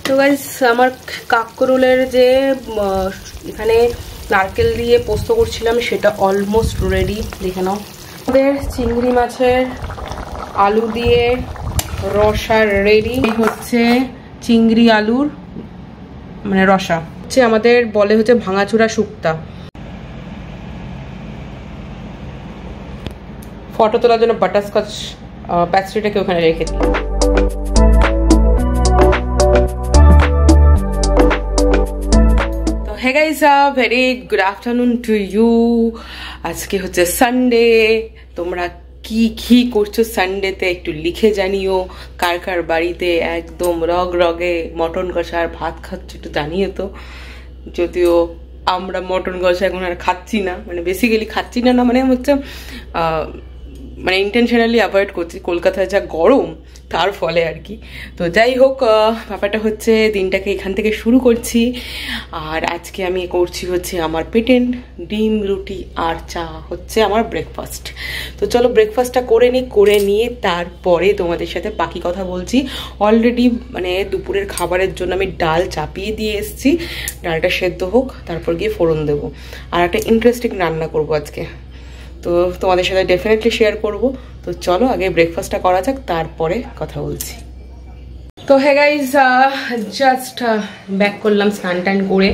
তো গাইস আমার কাকরোলের যে এখানে নারকেল দিয়ে পোস্ত করছিলাম সেটা অলমোস্ট রেডি, দেখে নাও। আমাদের চিংড়ি মাছের আলু দিয়ে রসা রেডি হচ্ছে, চিংড়ি আলুর মানে রসা হচ্ছে, আমাদের বলে হচ্ছে ভাঙাচুরা শুক্তা। ফটো তোলার জন্য বাটারস্কচ প্যাস্ট্রিটাকে ওখানে রেখেছি। Hey guys, very good afternoon to you. আজকে হচ্ছে সানডে, তোমরা কি কি করছো সানডেতে একটু লিখে জানিও। কার কার বাড়িতে একদম রগ রগে মটন কষা আর ভাত খাচ্ছ একটু জানিও তো। যদিও আমরা মটন কষা এখন আর খাচ্ছি না, মানে বেসিক্যালি খাচ্ছি না, মানে হচ্ছে মানে ইন্টেনশনালি অ্যাভয়েড করছি, কলকাতায় যা গরম তার ফলে আর কি। তো যাই হোক, ব্যাপারটা হচ্ছে দিনটাকে এখান থেকে শুরু করছি। আর আজকে আমি করছি হচ্ছে আমার পেটেন্ট ডিম রুটি আর চা হচ্ছে আমার ব্রেকফাস্ট। তো চলো ব্রেকফাস্টটা করে নিয়ে তারপরে তোমাদের সাথে বাকি কথা বলছি। অলরেডি মানে দুপুরের খাবারের জন্য আমি ডাল চাপিয়ে দিয়ে এসেছি, ডালটা সেদ্ধ হোক তারপর গিয়ে ফোড়ন দেবো। আর একটা ইন্টারেস্টিং রান্না করবো আজকে, তো তোমাদের সাথে ডেফিনেটলি শেয়ার করব। তো চলো আগে ব্রেকফাস্টটা করা যাক, তারপরে কথা বলছি। তো হে গাইজ, জাস্ট ব্যাক করলাম স্নান টান করে।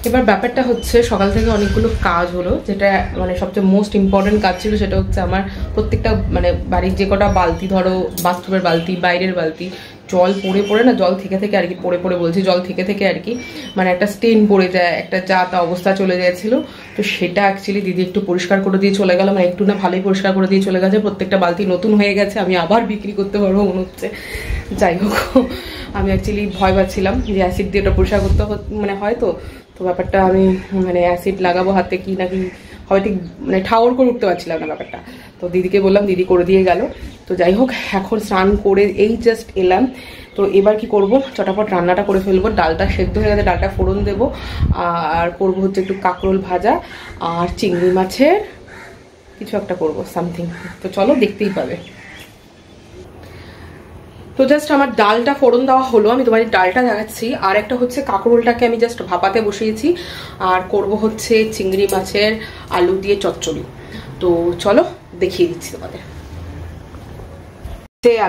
এবার ব্যাপারটা হচ্ছে সকাল থেকে অনেকগুলো কাজ হলো, যেটা মানে সবচেয়ে মোস্ট ইম্পর্টেন্ট কাজ ছিল সেটা হচ্ছে আমার প্রত্যেকটা মানে বাড়ির যে কটা বালতি, ধরো বাথরুমের বালতি, বাইরের বালতি, জল পড়ে না, জল থেকে আর কি, পড়ে বলছি, জল থেকে আর কি, মানে একটা স্টেন পড়ে যায়, একটা যা তা অবস্থা চলে যাচ্ছিল। তো সেটা অ্যাকচুয়ালি দিদি একটু পরিষ্কার করে দিয়ে চলে গেল, মানে একটু না ভালোই পরিষ্কার করে দিয়ে চলে গেছে। প্রত্যেকটা বালতি নতুন হয়ে গেছে, আমি আবার বিক্রি করতে পারবো মনে হচ্ছে। যাই হোক, আমি অ্যাকচুয়ালি ভয় পাচ্ছিলাম যে অ্যাসিড দিয়ে ওটা পরিষ্কার করতে মানে হয় তো ব্যাপারটা আমি মানে অ্যাসিড লাগাবো হাতে কি নাকি হয় ঠিক মানে ঠাউর করে উঠতে পারছিলাম না ব্যাপারটা। তো দিদিকে বললাম, দিদি করে দিয়ে গেল। তো যাই হোক, এখন স্নান করে এই জাস্ট এলাম। তো এবার কি করব, চটাপট রান্নাটা করে ফেলবো। ডালটা সেদ্ধ হয়ে গেছে, ডালটা ফোড়ন দেবো। আর করবো হচ্ছে একটু কাঁকরোল ভাজা আর চিংড়ি মাছের কিছু একটা করবো সামথিং। তো চলো দেখতেই পাবে। তো জাস্ট আমার ডালটা ফোড়ন দেওয়া হলো, আমি তোমাদের ডালটা দেখাচ্ছি। আর একটা হচ্ছে কাঁকরোলটাকে আমি জাস্ট ভাপাতে বসিয়েছি। আর করব হচ্ছে চিংড়ি মাছের আলু দিয়ে চচ্চড়ি। তো চলো দেখিয়ে দিচ্ছি তোমাদের।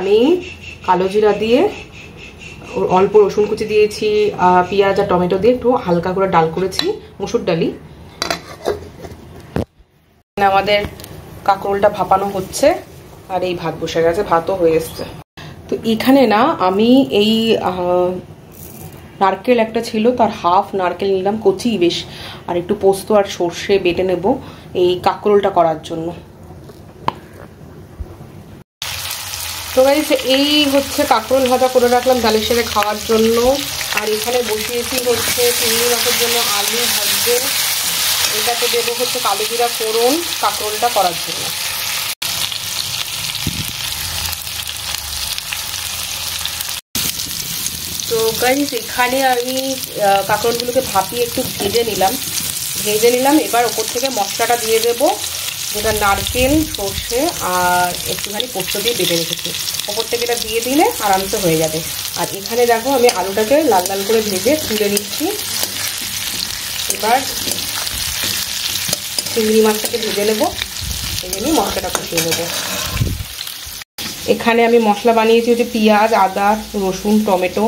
আমি কালো জিরা দিয়ে অল্প রসুন কুচি দিয়েছি, পেঁয়াজ আর টমেটো দিয়ে একটু হালকা করে ডাল করেছি, মুসুর ডালি। আমাদের কাঁকরোলটা ভাপানো হচ্ছে আর এই ভাত বসে গেছে, ভাতও হয়ে এসছে। তো এখানে না আমি এই নারকেল একটা ছিল, তার হাফ নারকেল নিলাম কচি বেশ, আর একটু পোস্ত আর সর্ষে বেটে নেব এই কাঁকরোলটা করার জন্য। তো গাইস এই হচ্ছে কাঁকরোল ভাজা করে রাখলাম ডালের সাথে খাওয়ার জন্য। আর এখানে বসিয়েছি হচ্ছে চিংড়ি মাছের জন্য আলু ভাজতে, এটাতে দেবো হচ্ছে কালো জিরা ফোড়ন কাঁকরোলটা করার জন্য। তো গাইস এখানে আমি কাঁকরোলগুলোকে ভাপিয়ে একটু ভেজে নিলাম। এবার ওপর থেকে মশলাটা দিয়ে দেবো, যেটা নারকেল সর্ষে আর একটুখানি পোস্ত দিয়ে বেটে রেখেছি। ওপর থেকে এটা দিয়ে দিলে আরামসে হয়ে যাবে। আর এখানে দেখো আমি আলুটাকে লাল লাল করে ভেজে তুলে নিচ্ছি। এবার চিংড়ি মাছটাকে ভেজে নেবো, ভেজে নিয়ে মশলাটা কষিয়ে নেবো। এখানে আমি মশলা বানিয়েছি হচ্ছে পেঁয়াজ, আদা, রসুন, টমেটো,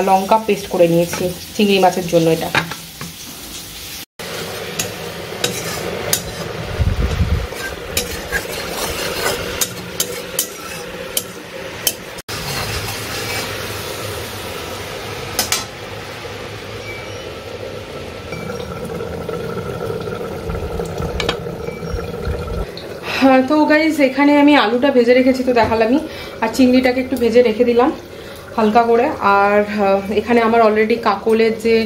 লঙ্কা পেস্ট করে নিয়েছি চিংড়ি মাছের জন্য এটা। তো গাইস এখানে আমি আলুটা ভেজে রেখেছি, তো দেখালামই। আর চিংড়িটাকে একটু ভেজে রেখে দিলাম হালকা করে। আর এখানে আমার অলরেডি কাঁকরোলের যে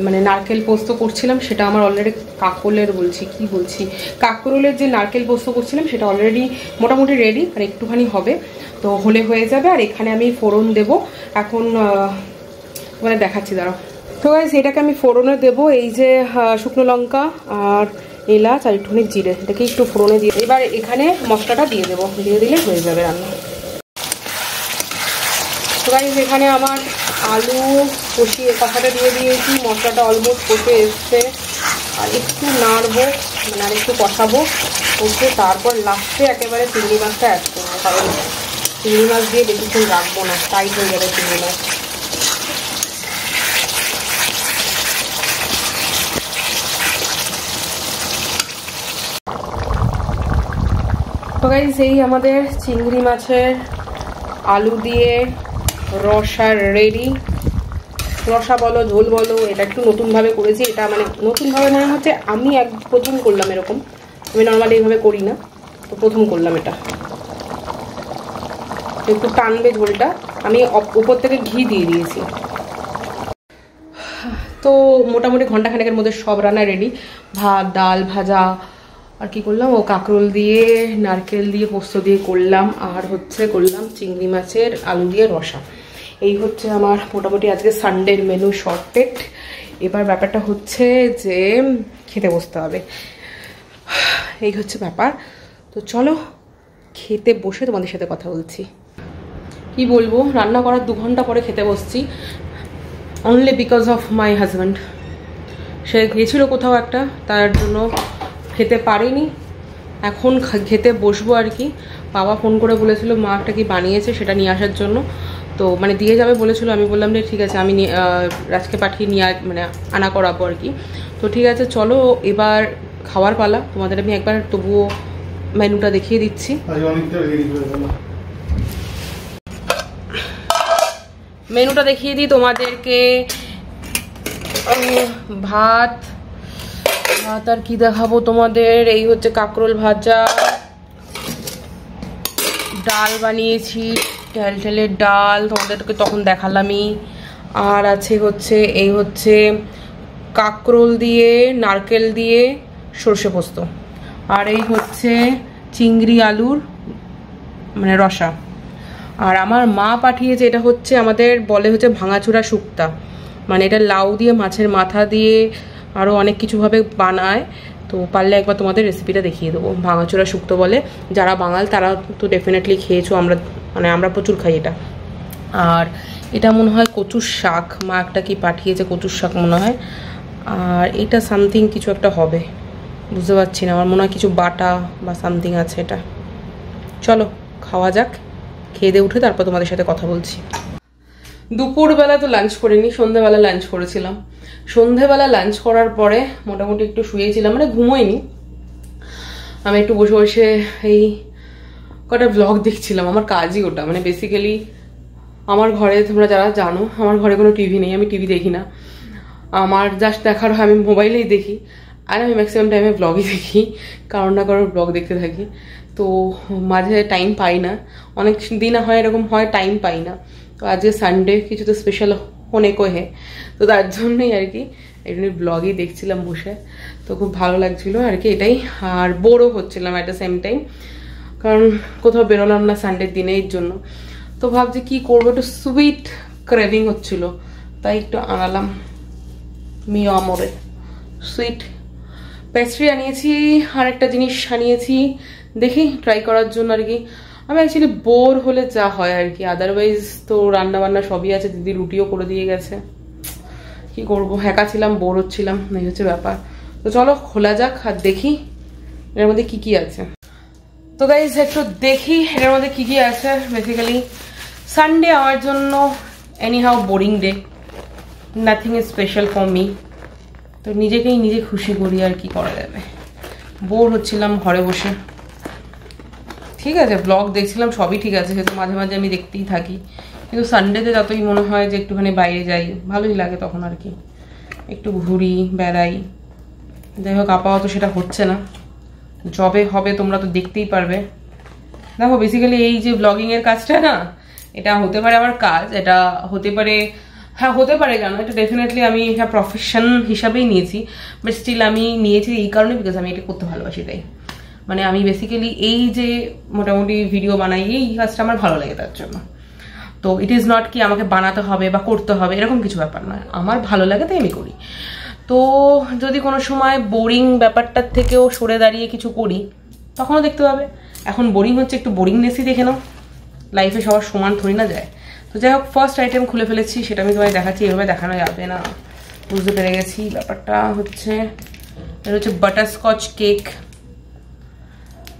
মানে নারকেল পোস্ত করছিলাম সেটা আমার অলরেডি কাঁকরোলের যে নারকেল পোস্ত করছিলাম সেটা অলরেডি মোটামুটি রেডি, আর একটুখানি হবে, তো হলে হয়ে যাবে। আর এখানে আমি ফোড়ন দেব এখন, মানে দেখাচ্ছি দাঁড়াও। তো গাইস এটাকে আমি ফোড়নে দেব, এই যে শুকনো লঙ্কা আর এলাচ আর একটুখানি জিরে, এটাকে একটু ফোড়নে দিয়ে এবার এখানে মশলাটা দিয়ে দেবো, দিয়ে দিলে হয়ে যাবে রান্না। তো গাইস এখানে আমার আলু কষিয়ে কষাটা দিয়ে দিয়েছি, মশলাটা অলমোস্ট কষে এসছে। আর একটু নাড়বো, মানে আর একটু কষাবো, কষে তারপর লাস্টে একেবারে চিংড়ি মাছটা অ্যাড করবো, কারণ চিংড়ি মাছ দিয়ে বেশিক্ষণ রাখবো না, টাইট হয়ে যাবে চিংড়ি মাছ। তো গাইস, এই আমাদের চিংড়ি মাছের আলু দিয়ে রসা রেডি। রসা বলো, ঝোল বলো, এটা একটু নতুনভাবে করেছি। এটা মানে নতুনভাবে মানে হচ্ছে আমি প্রথম করলাম এরকম, আমি নর্মালি এইভাবে করি না, তো প্রথম করলাম এটা। একটু টানবে ঝোলটা, আমি উপর থেকে ঘি দিয়ে দিয়েছি। তো মোটামুটি ঘন্টাখানেকের মধ্যে সব রান্না রেডি। ভাত, ডাল, ভাজা, আর কি করলাম, ও কাঁকরোল দিয়ে, নারকেল দিয়ে, পোস্ত দিয়ে করলাম, আর হচ্ছে করলাম চিংড়ি মাছের আলু দিয়ে রসা। এই হচ্ছে আমার মোটামুটি আজকে সানডের মেনু শর্টেড। এবার ব্যাপারটা হচ্ছে যে খেতে বসতে হবে, এই হচ্ছে ব্যাপার। তো চলো খেতে বসে তোমাদের সাথে কথা বলছি। কি বলবো, রান্না করার 2 ঘন্টা পরে খেতে বসছি, only because of my husband. সে গেছিল কোথাও একটা, তার জন্য খেতে পারিনি। এখন খেতে বসবো আর কি। বাবা ফোন করে বলেছিল মা একটা কি বানিয়েছে সেটা নিয়ে আসার জন্য, তো মানে দিয়ে যাবে বলেছিল। আমি বললাম যে ঠিক আছে, আমি রাজকে পাঠিয়ে নিয়ে মানে আনা করাবো আর কি। তো ঠিক আছে, চলো এবার খাওয়ার পালা। তোমাদের আমি একবার তবুও মেনুটা দেখিয়ে দিচ্ছি। মেনুটা দেখিয়ে দিই তোমাদেরকে। ভাত আর কি দেখাবো তোমাদের, এই হচ্ছে কাঁকরোল ভাজা, ডাল বানিয়েছি, টেলের ডাল, তোমাদেরকে তখন দেখালামই। আর আছে হচ্ছে এই হচ্ছে কাঁকরোল দিয়ে, নারকেল দিয়ে সর্ষে পোস্ত, আর এই হচ্ছে চিংড়ি আলুর মানে রসা। আর আমার মা পাঠিয়েছে, এটা হচ্ছে আমাদের বলে হচ্ছে ভাঙাচোরা শুক্তা, মানে এটা লাউ দিয়ে, মাছের মাথা দিয়ে, আরও অনেক কিছুভাবে বানায়। তো পারলে একবার তোমাদের রেসিপিটা দেখিয়ে দেবো। ভাঙাচোরা শুক্তো বলে, যারা বাঙাল তারা তো ডেফিনেটলি খেয়েছো, আমরা মানে আমরা প্রচুর খাই এটা। আর এটা মনে হয় কচুর শাক, মা একটা কি পাঠিয়েছে কচুর শাক মনে হয়। আর এটা সামথিং কিছু একটা হবে, বুঝতে পারছি না, আমার মনে হয় কিছু বাটা বা সামথিং আছে এটা। চলো খাওয়া যাক, খেয়ে দিয়ে উঠে তারপর তোমাদের সাথে কথা বলছি। দুপুরবেলা তো লাঞ্চ করিনি, সন্ধ্যেবেলা লাঞ্চ করেছিলাম। সন্ধ্যেবেলা লাঞ্চ করার পরে মোটামুটি একটু শুয়েছিলাম, মানে ঘুমোইনি, আমি একটু বসে বসে এই কটা ব্লগ দেখছিলাম। আমার কাজই ওটা, মানে বেসিক্যালি আমার ঘরে, তোমরা যারা জানো আমার ঘরে কোনো টিভি নেই, আমি টিভি দেখি না। আমার জাস্ট দেখার হয় আমি মোবাইলেই দেখি, আর আমি ম্যাক্সিমাম টাইমে ব্লগই দেখি, কারণ না কারোর ব্লগ দেখতে থাকি। তো মাঝে টাইম পাই না, অনেক দিন হয় এরকম হয় টাইম পাই না। তো আজকে সানডে, কিছু তো স্পেশাল হোনে কো হে, তো তার জন্যই আর কি এই ব্লগই দেখছিলাম বসে। তো খুব ভালো লাগছিল আর কি এটাই, আর বোরও হচ্ছিলাম অ্যাট দ্য সেম টাইম, কারণ কোথাও বেরোলাম না সানডের দিনে এর জন্য। তো ভাবছি কি করবো, একটু সুইট ক্রেভিং হচ্ছিল, তাই একটু আনালাম মিও আমরে সুইট পেস্ট্রি আনিয়েছি। আর একটা জিনিস আনিয়েছি, দেখি ট্রাই করার জন্য আর কি। আমি অ্যাকচুয়ালি বোর হলে যা হয় আর কি, আদারওয়াইজ তো রান্না বান্না সবই আছে, দিদি রুটিও করে দিয়ে গেছে। কি করবো, একা ছিলাম, বোর হচ্ছিলাম, এই হচ্ছে ব্যাপার। তো চলো খোলা যাক আর দেখি এর মধ্যে কি কি আছে। তো গাইস একটু দেখি এর মধ্যে কি কি আছে। বেসিক্যালি সানডে আমার জন্য any how boring day, nothing is special for me. তো নিজেকেই নিজে খুশি করি, আর কি করা যাবে, বোর হচ্ছিলাম ঘরে বসে। ঠিক আছে, ব্লগ দেখছিলাম, সবই ঠিক আছে, সেহেতু মাঝে মাঝে আমি দেখতেই থাকি, কিন্তু সানডেতে যতই মনে হয় যে একটুখানি বাইরে যাই, ভালোই লাগে তখন আর কি, একটু ঘুরি বেড়াই। যাই হোক আপাতত সেটা হচ্ছে না, জবে হবে তোমরা তো দেখতেই পারবে। দেখো বেসিক্যালি এই যে ব্লগিংয়ের কাজটা না, এটা হতে পারে আমার কাজ, এটা হতে পারে, হ্যাঁ হতে পারে, কেন এটা ডেফিনেটলি আমি এটা প্রফেশন হিসাবেই নিয়েছি, বাট স্টিল আমি নিয়েছি এই কারণে বিকজ আমি এটা করতে ভালোবাসি। তাই মানে আমি বেসিক্যালি এই যে মোটামুটি ভিডিও বানাই, এই কাজটা আমার ভালো লাগে তার জন্য। তো ইট ইজ নট কি আমাকে বানাতে হবে বা করতে হবে এরকম কিছু ব্যাপার নয়, আমার ভালো লাগে তাই আমি করি। তো যদি কোনো সময় বোরিং ব্যাপারটার থেকেও সরে দাঁড়িয়ে কিছু করি তখনও দেখতে পাবে। এখন বোরিং হচ্ছে, একটু বোরিংনেসই দেখে নাও, লাইফে সবার সমান থরি না যায়। তো তো যাই হোক ফার্স্ট আইটেম খুলে ফেলেছি, সেটা আমি তোমায় দেখাচ্ছি, এভাবে দেখানো যাবে না, বুঝতে পেরে গেছি। ব্যাপারটা হচ্ছে এটা হচ্ছে বাটারস্কচ কেক,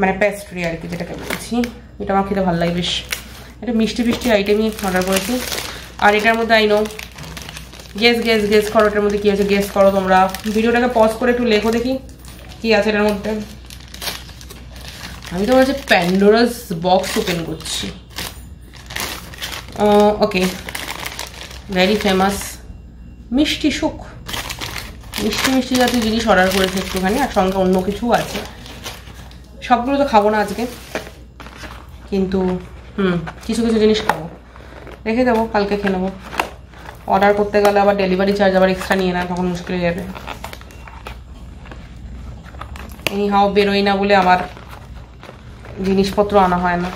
মানে প্যাস্ট্রি আর কি যেটাকে বলছি। এটা আমার খেতে ভালো লাগে বেশ, এটা মিষ্টি ফিষ্টি আইটেমই অর্ডার করেছি। আর এটার মধ্যে আই নো গেস করো এটার মধ্যে কি আছে, গেস করো তোমরা। ভিডিওটাকে পজ করে একটু লেখো দেখি কি আছে এটার মধ্যে। আমি তো বলছি প্যান্ডোরাস বক্স ওপেন করছি। ওকে, ভেরি ফেমাস মিষ্টি সুখ, মিষ্টি জাতীয় জিনিস অর্ডার করেছি একটুখানি, আর সঙ্গে অন্য কিছু আছে। সবগুলো তো খাবো না আজকে, কিন্তু কিছু কিছু জিনিস খাবো, রেখে দেবো, কালকে খেয়ে নেবো। অর্ডার করতে গেলে আবার ডেলিভারি চার্জ আবার এক্সট্রা নিয়ে নেয়, তখন মুশকিল হয়ে যাবে। এনি হাও বেরোই না বলে আমার জিনিসপত্র আনা হয় না।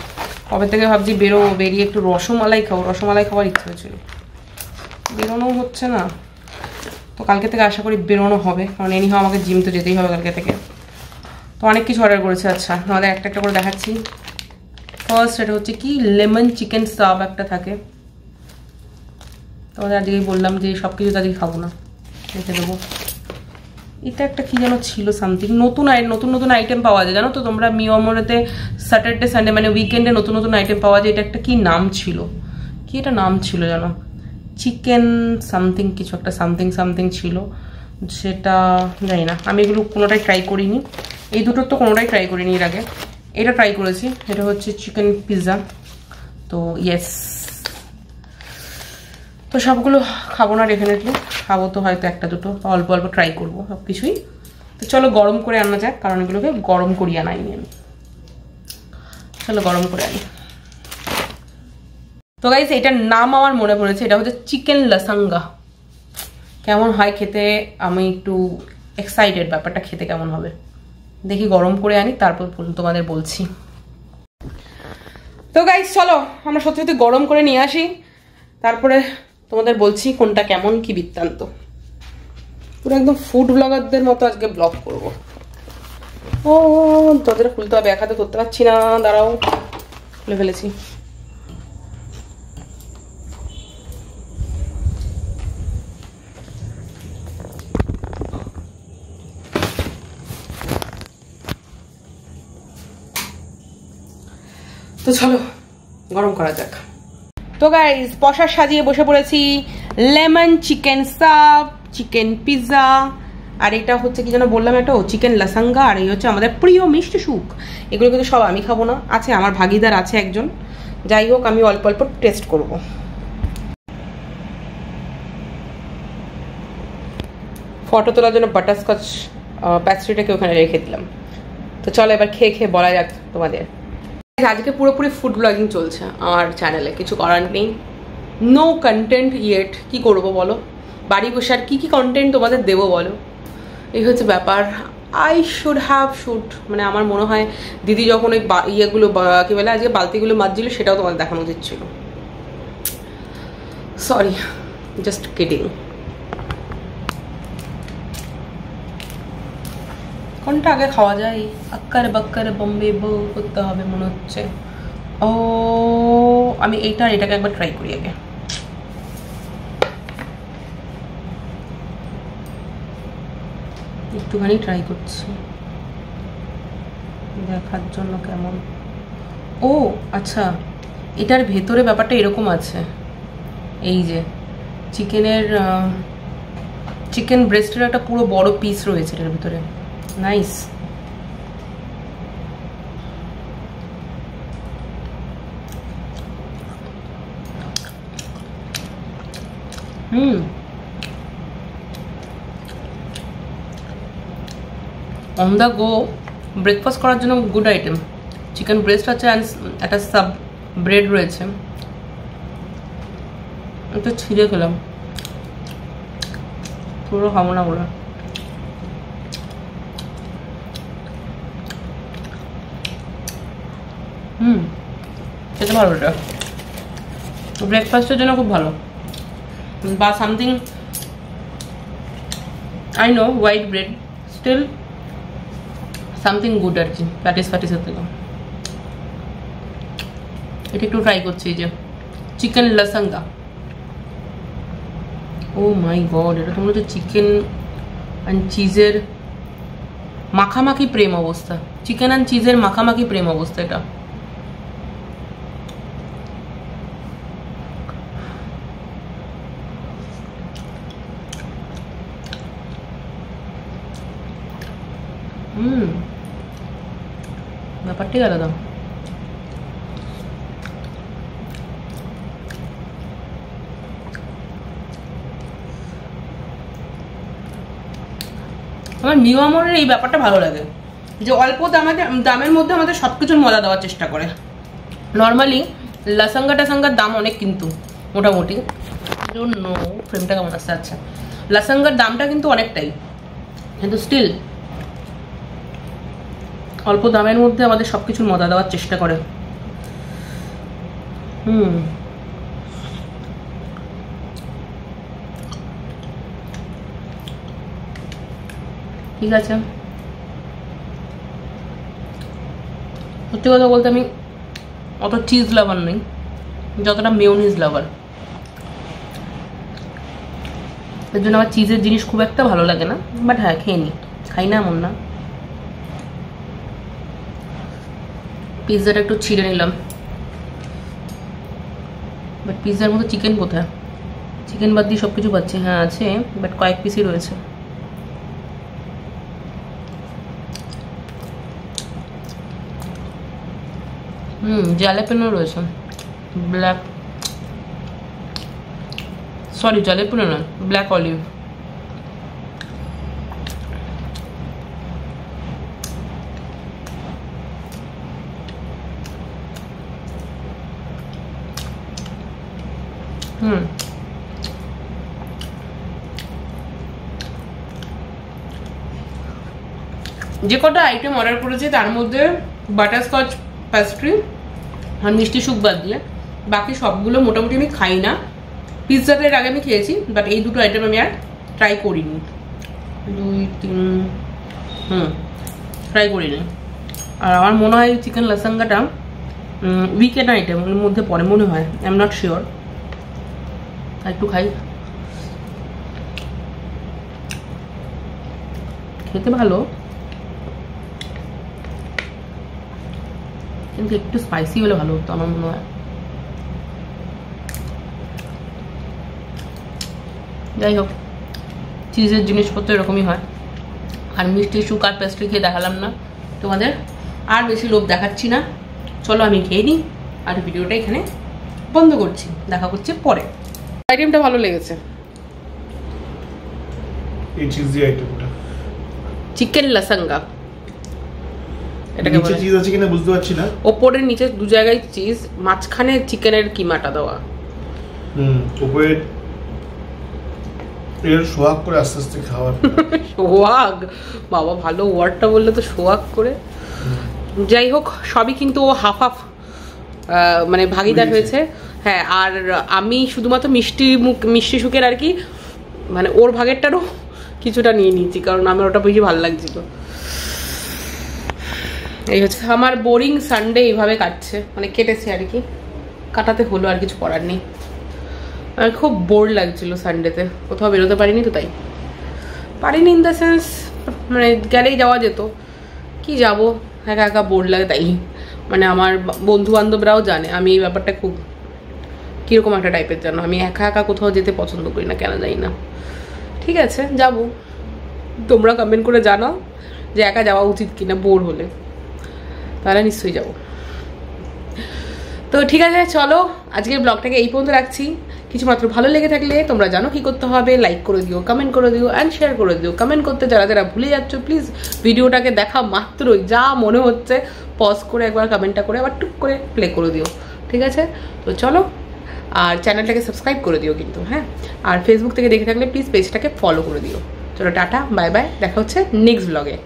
কবে থেকে ভাবছি বেরিয়ে একটু রসমালাই খাবো, রসমালাই খাওয়ার ইচ্ছে হয়েছিল, বেরোনো হচ্ছে না। তো কালকে থেকে আশা করি বেরোনো হবে, কারণ এনি হাও আমাকে জিম তো যেতেই হবে কালকে থেকে। তো অনেক কিছু অর্ডার করেছে। আচ্ছা, আমাদের একটা একটা করে দেখাচ্ছি। ফার্স্ট এটা হচ্ছে কি লেমন চিকেন সাব একটা থাকে, তোমাদের আজকেই বললাম যে সব কিছু আজকে খাবো না, রেখে দেবো। এটা একটা কি যেন ছিল সামথিং, নতুন নতুন আইটেম পাওয়া যায় জানো তো তোমরা, মিওমোরেতে স্যাটারডে সানডে মানে উইকেন্ডে নতুন আইটেম পাওয়া যায়। এটা একটা কি নাম ছিল, কি এটা নাম ছিল জানো, চিকেন সামথিং কিছু একটা সামথিং ছিল, সেটা জানি না। আমি এগুলো কোনোটাই ট্রাই করিনি, এই দুটোর তো কোনোটাই ট্রাই করিনি এর আগে। এটা ট্রাই করেছি, এটা হচ্ছে চিকেন পিৎজা। তো ইয়েস, তো সবগুলো খাবো না ডেফিনেটলি, খাবো তো হয়তো একটা দুটো, অল্প অল্প ট্রাই করবো সব কিছুই। তো চলো গরম করে আনা যাক, কারণ এগুলোকে গরম করিয়ে আনাইনি আমি। চলো গরম করে আনি। তো গাইস এটার নাম আমার মনে পড়েছে, এটা হচ্ছে চিকেন লাসাঙ্গা। কেমন হয় খেতে আমি একটু এক্সাইটেড, ব্যাপারটা খেতে কেমন হবে দেখি, গরম করে আনি তারপর তোমাদের বলছি। তো গাইস চলো আমরা সত্যি গরম করে নিয়ে আসি, তারপরে তোমাদের বলছি কোনটা কেমন কি বৃত্তান্ত। পুরো একদম ফুড ব্লগারদের মতো আজকে ব্লগ করবো। ও দরজাটা খুলতে হবে, এক হাতে করতে পারছি না, দাঁড়াও, খুলে ফেলেছি। তো চলো গরম করা যাক। তো গাইস পশা সাজিয়ে বসে পড়েছি, lemon chicken sub, chicken pizza, আর এটা হচ্ছে কি যেন বললাম, এটা চিকেন লাসাঙ্গা, আর এই হচ্ছে আমাদের প্রিয় মিষ্টি সুখ। এগুলো কিন্তু সব আমি খাবো না, আছে আমার ভাগিদার আছে একজন, যাই হোক আমি অল্প অল্প টেস্ট করব। ফটো তোলার জন্য বাটারস্কচ প্যাস্ট্রিটাকে ওখানে রেখে দিলাম। তো চলো এবার খেয়ে খেয়ে বলা যাক তোমাদের। আজকে পুরোপুরি ফুড ব্লগিং চলছে আমার চ্যানেলে, কিছু করার নেই, নো কন্টেন্ট ইয়েট। কি করব বলো, বাড়ি বসে আর কি কন্টেন্ট তোমাদের দেবো বলো, এই হচ্ছে ব্যাপার। আই শুড মানে আমার মনে হয় দিদি যখন ওই ইয়েগুলো কি বলে আজকে বালতিগুলো মাজছিল, সেটাও তোমাদের দেখানো উচিত ছিল। Sorry, just kidding. কোনটা আগে খাওয়া যায়, আক্কার বাক্কার বম্বে বউ করতে হবে মনে হচ্ছে। ও আমি এইটা আর এটাকে একবার ট্রাই করি আগে। একটুখানি ট্রাই করছি দেখার জন্য কেমন। ও আচ্ছা, এটার ভেতরে ব্যাপারটা এরকম আছে, এই যে চিকেন ব্রেস্টের একটা পুরো বড় পিস রয়েছে এটার ভিতরে, nice. On the go breakfast করার জন্য গুড আইটেম। চিকেন ব্রেস্ট আছে, একটা সাব ব্রেড রয়েছে, একটু ছিঁড়ে খেলাম, পুরো খাবো না বলে। খেতে ভালো, এটা ব্রেকফাস্টের জন্য খুব ভালো, বা something I know white bread, still something good আর কি, প্যাটিসের থেকে। এটা একটু ট্রাই করছি, যে চিকেন লাসাঙ্গা। ও মাই গড, এটা তোমরা তো চিকেন অ্যান্ড চিজের মাখামাখি প্রেম অবস্থা, চিকেন অ্যান্ড চিজের মাখামাখি প্রেম অবস্থা এটা। ব্যাপারটাই আলাদা। আমার মিও আমরের এই ব্যাপারটা ভালো লাগে যে অল্প দামের মধ্যে আমাদের সবকিছুর মজা দেওয়ার চেষ্টা করে। নর্মালি লাসাঙ্গার দাম অনেক, কিন্তু মোটামুটি ফ্রেমটা কেমন আসছে, আচ্ছা লাসাঙ্গার দামটা কিন্তু অনেকটাই, কিন্তু স্টিল অল্প দামের মধ্যে আমাদের সবকিছুর মজা দেওয়ার চেষ্টা করে। ঠিক আছে, সত্যি কথা বলতে আমি অত চিজ লাভার নেই যতটা মেয়োনিজ লাভার। এর জন্য আমার চিজের জিনিস খুব একটা ভালো লাগে না, বাট হ্যাঁ খেয়ে নিই, খাই না এমন না। পিৎজাটা একটু ছিঁড়ে নিলাম, বাট পিৎজার মতো চিকেন কোথায়? চিকেন বাদ দিয়ে সবকিছু পাচ্ছি, হ্যাঁ আছে, বাট কয়েক পিসই রয়েছে। জ্যালাপেনো রয়েছে, ব্ল্যাক, সরি জ্যালাপেনো না, ব্ল্যাক অলিভ। যে কটা আইটেম অর্ডার করেছি তার মধ্যে বাটারস্কচ পেস্ট্রি আর মিষ্টি সুপ বাদ দিয়ে বাকি সবগুলো মোটামুটি আমি খাই না। পিৎজাটা এর আগে আমি খেয়েছি, বাট এই দুটো আইটেম আমি আর ট্রাই করিনি, 2 3 ট্রাই করিনি। আর আমার মনে হয় চিকেন লাসাঙ্গাটা উইকেন্ড আইটেম এর মধ্যে পড়ে মনে হয়, আই এম নট শিওর। একটু খাই, খেতে ভালো কিন্তু একটু স্পাইসি হলে ভালো হতো আমার মনে হয়। যাই হোক, চিজের জিনিসপত্র এরকমই হয়। আর মিষ্টি সুপ আর পেস্ট্রি খেয়ে দেখালাম না তোমাদের, আর বেশি লোভ দেখাচ্ছি না। চলো আমি খেয়ে নিই আর ভিডিওটা এখানে বন্ধ করছি, দেখা করছি পরে। আইটেমটা ভালো লেগেছে, এই চিজি আইটেমটা চিকেন লাসাঙ্গা। এটাকে বলে চিজ আছে কিনা বুঝতে পারছি না, উপরের নিচে দু জায়গায় চিজ, মাঝখানে চিকেনের কিমাটা দেওয়া। উপরে এর সোয়াগ করে আস্তে আস্তে খাওয়ার। সোয়াগ, বাবা ভালো ওয়ার্ডটা বললে তো, সোয়াগ করে। যাই হোক, সবই কিন্তু ও হাফ হাফ মানে ভাগিদার হয়েছে। হ্যাঁ, আর আমি শুধুমাত্র মিষ্টি সুখের আর কি মানে ওর ভাগেরটারও কিছুটা নিয়ে নিয়েছি, কারণ আমার ওটা বেশি ভালো লাগছিল। এই হচ্ছে আমার বোরিং সানডে, এইভাবে কাটছে, মানে কেটেছে আর কি, কাটাতে হলো, আর কিছু করার নেই। আর খুব বোর লাগছিল সানডেতে, কোথাও বেরোতে পারিনি, তো তাই পারিনি ইন দ্য সেন্স মানে গেলেই যাওয়া যেত, কি যাব, একা একা বোর লাগে। তাই মানে আমার বন্ধু বান্ধবরাও জানে আমি এই ব্যাপারটা খুব কীরকম একটা টাইপের, জানো আমি একা একা কোথাও যেতে পছন্দ করি না, কেন যাই না। ঠিক আছে, যাব, তোমরা কমেন্ট করে জানাও যে একা যাওয়া উচিত কিনা, বোর হলে, তাহলে নিশ্চয়ই যাব। তো ঠিক আছে, চলো আজকের ব্লগটাকে এই পর্যন্ত রাখছি। কিছু মাত্র ভালো লেগে থাকলে তোমরা জানো কি করতে হবে, লাইক করে দিও, কমেন্ট করে দিও অ্যান্ড শেয়ার করে দিও। কমেন্ট করতে যারা যারা ভুলে যাচ্ছ, প্লিজ ভিডিওটাকে দেখা মাত্রই যা মনে হচ্ছে পজ করে একবার কমেন্টটা করে আবার টুক করে প্লে করে দিও, ঠিক আছে? তো চলো, আর চ্যানেলটাকে সাবস্ক্রাইব করে দিও কিন্তু, হ্যাঁ। আর ফেসবুক থেকে দেখে থাকলে প্লিজ পেজটাকে ফলো করে দিও। চলো টাটা, বাই বাই, দেখা হচ্ছে নেক্সট ব্লগে।